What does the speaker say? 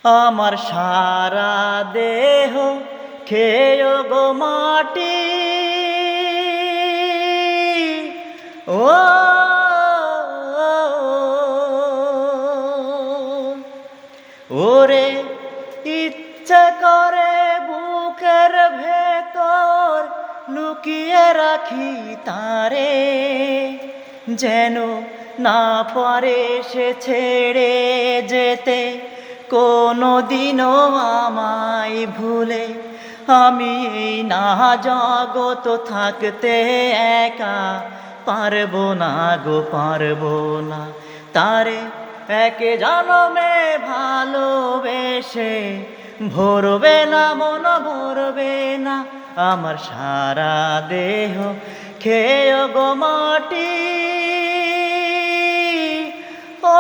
আমার সারা দেহ খেয়ে গো মাটি, ও ওরে ইচ্ছে করে বুকের ভেতর লুকিয়ে রাখি তারে, যেন না পারে সে ছেড়ে যেতে কোনো দিনও আমায় ভুলে। আমি এই না জগত থাকতে একা পারবো না গো, পারবো না। তারে একে জনমে ভালোবেসে ভরবে না মন, ভরবে না আমার সারা দেহ খেয়ে গো মাটি। ও